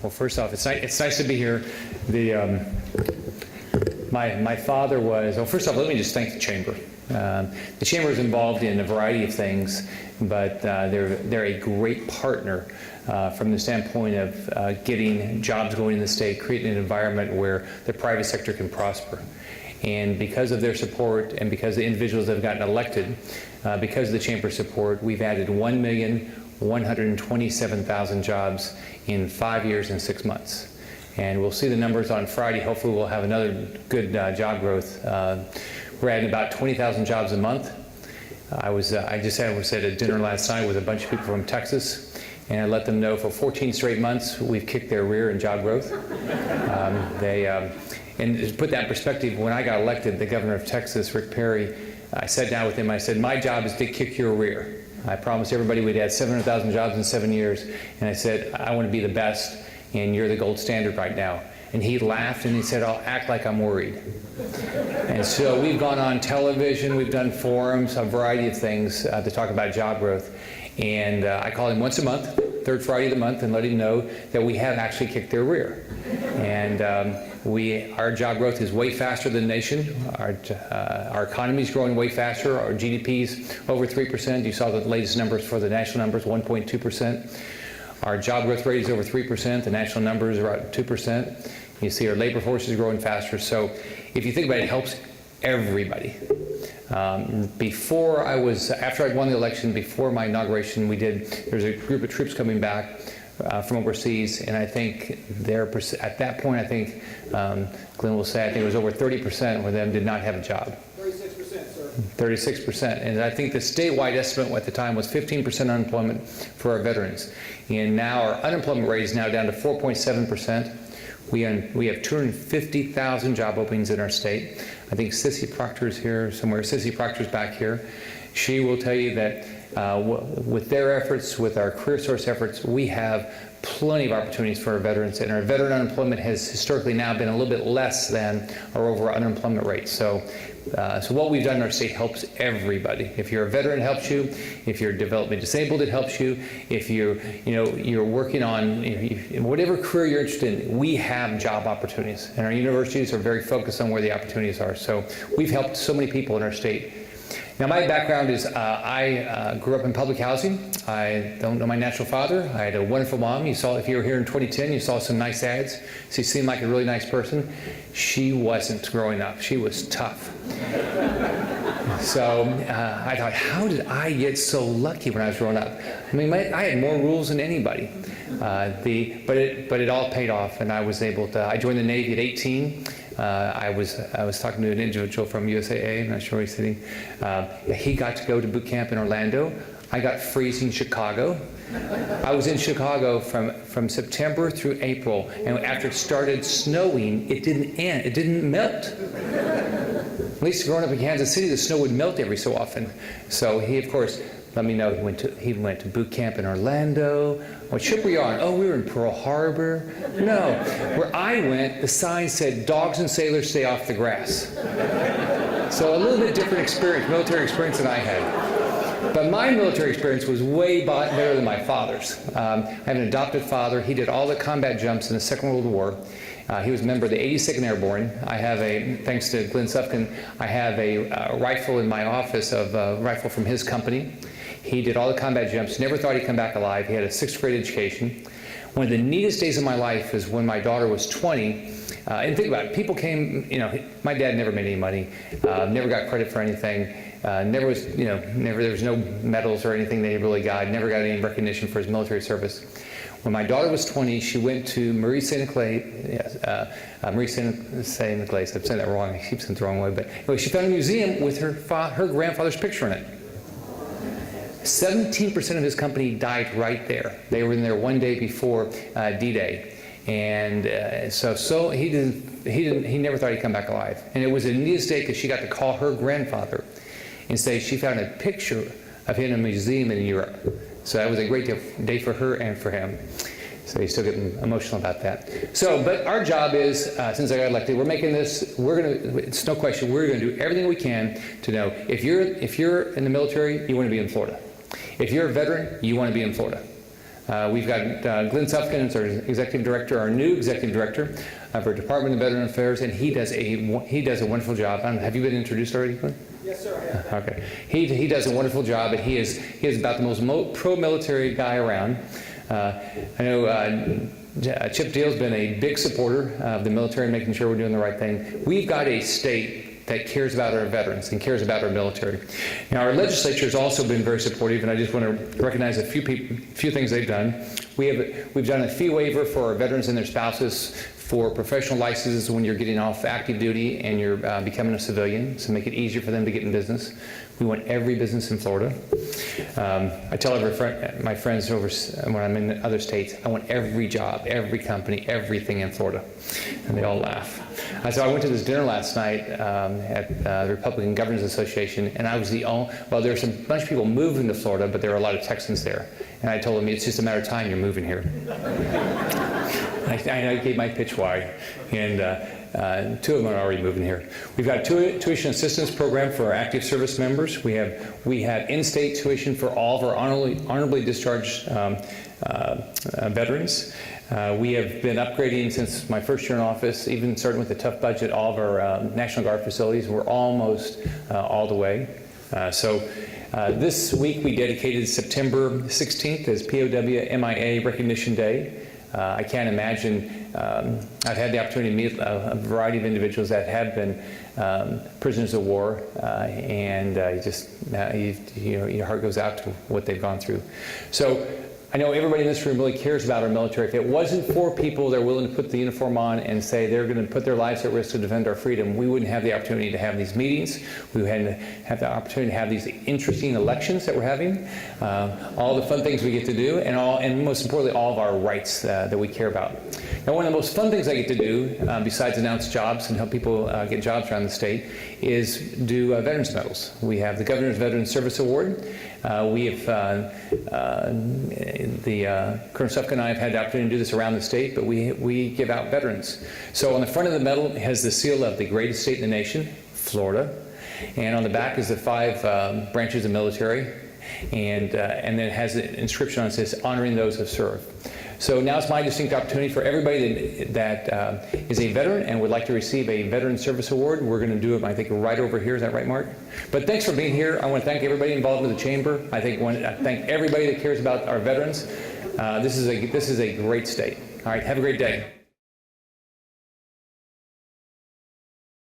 Well, first off, it's nice to be here. My father was, well, first off, let me just thank the Chamber. The Chamber is involved in a variety of things, but they're a great partner from the standpoint of getting jobs going in the state, creating an environment where the private sector can prosper. And because of their support and because the individuals that have gotten elected, because of the Chamber's support, we've added 1,127,000 jobs in 5 years and 6 months. And we'll see the numbers on Friday. Hopefully we'll have another good job growth. We're adding about 20,000 jobs a month. I was at a dinner last night with a bunch of people from Texas, and I let them know for 14 straight months we've kicked their rear in job growth. And to put that in perspective, when I got elected, the governor of Texas, Rick Perry, I sat down with him, I said, my job is to kick your rear. I promised everybody we'd add 700,000 jobs in 7 years, and I said, I want to be the best, and you're the gold standard right now. And he laughed and he said, I'll act like I'm worried. And so we've gone on television, we've done forums, a variety of things to talk about job growth. And I call him once a month, third Friday of the month, and let him know that we have actually kicked their rear. And our job growth is way faster than the nation. Our economy is growing way faster. Our GDP is over 3%. You saw the latest numbers for the national numbers, 1.2%. Our job growth rate is over 3%. The national numbers are about 2%. You see our labor force is growing faster. So if you think about it, it helps everybody. After I'd won the election, before my inauguration, there's a group of troops coming back from overseas, and I think at that point, I think Glenn will say, I think it was over 30% of them did not have a job. 36%, sir. 36%, and I think the statewide estimate at the time was 15% unemployment for our veterans, and now our unemployment rate is now down to 4.7%. We have 250,000 job openings in our state. I think Sissy Proctor's here somewhere. Sissy Proctor's back here. She will tell you that with their efforts, with our career source efforts, we have plenty of opportunities for our veterans, and our veteran unemployment has historically now been a little bit less than our overall unemployment rate. So what we've done in our state helps everybody. If you're a veteran, it helps you. If you're developmentally disabled, it helps you. If you're working on whatever career you're interested in, we have job opportunities, and our universities are very focused on where the opportunities are. So we've helped so many people in our state. Now, my background is I grew up in public housing. I don't know my natural father. I had a wonderful mom. You saw, if you were here in 2010, you saw some nice ads. She seemed like a really nice person. She wasn't growing up. She was tough. So I thought, how did I get so lucky when I was growing up? I mean, I had more rules than anybody. But it all paid off, and I was able to. I joined the Navy at 18. I was talking to an individual from USAA. I'm not sure where he's sitting. He got to go to boot camp in Orlando. I got freezing Chicago. I was in Chicago from September through April, and after it started snowing, it didn't end. It didn't melt. At least growing up in Kansas City, the snow would melt every so often. So he, of course, let me know he went to boot camp in Orlando. What ship were you on? Oh, we were in Pearl Harbor. No, where I went, the sign said, "Dogs and sailors stay off the grass." So a little bit different experience, military experience than I had. But my military experience was way better than my father's. I have an adopted father. He did all the combat jumps in the Second World War. He was a member of the 82nd Airborne. I have thanks to Glenn Sufkin, I have a rifle in my office, a rifle from his company. He did all the combat jumps, never thought he'd come back alive. He had a 6th grade education. One of the neatest days of my life is when my daughter was 20. And think about it, people came, my dad never made any money, never got credit for anything, there was no medals or anything that he really got, never got any recognition for his military service. When my daughter was 20, she went to Marie St. Nicolas, I'm saying that wrong, I keep saying it the wrong way, but anyway, she found a museum with her grandfather's picture in it. 17% of his company died right there. They were in there one day before D-Day. And so he never thought he'd come back alive. And it was the neatest day because she got to call her grandfather and say she found a picture of him in a museum in Europe. So that was a great day for her and for him. So he's still getting emotional about that. But our job is, since I got elected, we're making this, it's no question, we're going to do everything we can to know if you're in the military, you want to be in Florida. If you're a veteran, you want to be in Florida. We've got Glenn Sufkin as our executive director, our new executive director of our Department of Veteran Affairs, and he does a wonderful job. Have you been introduced already, Glenn? Yes, sir, I have. Okay. He does a wonderful job, and he is about the most pro-military guy around. I know Chip Deal's been a big supporter of the military, making sure we're doing the right thing. We've got a state that cares about our veterans and cares about our military. Now, our legislature has also been very supportive, and I just want to recognize a few things they've done. We've done a fee waiver for our veterans and their spouses for professional licenses when you're getting off active duty and you're becoming a civilian, so make it easier for them to get in business. We want every business in Florida. I tell my friends over when I'm in other states, I want every job, every company, everything in Florida, and they all laugh. So I went to this dinner last night at the Republican Governors Association, and I was the only, well, there's a bunch of people moving to Florida, but there are a lot of Texans there. And I told them, it's just a matter of time you're moving here. I gave my pitch why, and two of them are already moving here. We've got a tuition assistance program for our active service members. We have in-state tuition for all of our honorably discharged veterans. We have been upgrading since my first year in office, even starting with a tough budget, all of our National Guard facilities. We're almost all the way. This week we dedicated September 16th as POW MIA Recognition Day. I can't imagine, I've had the opportunity to meet a variety of individuals that have been prisoners of war, and your heart goes out to what they've gone through. So I know everybody in this room really cares about our military. If it wasn't for people that are willing to put the uniform on and say they're going to put their lives at risk to defend our freedom, we wouldn't have the opportunity to have these meetings. We wouldn't have the opportunity to have these interesting elections that we're having, all the fun things we get to do, and most importantly, all of our rights that we care about. Now, one of the most fun things I get to do, besides announce jobs and help people get jobs around the state, is do Veterans Medals. We have the Governor's Veteran Service Award. We have Colonel Sufkin and I have had the opportunity to do this around the state, but we give out veterans. So on the front of the medal it has the seal of the greatest state in the nation, Florida, and on the back is the 5 branches of military, and then it has an inscription on it that says, honoring those who serve. So now it's my distinct opportunity for everybody that is a veteran and would like to receive a Veteran Service Award. We're going to do it, I think, right over here. Is that right, Mark? But thanks for being here. I want to thank everybody involved with the Chamber. I thank everybody that cares about our veterans. This is a great state. All right, have a great day.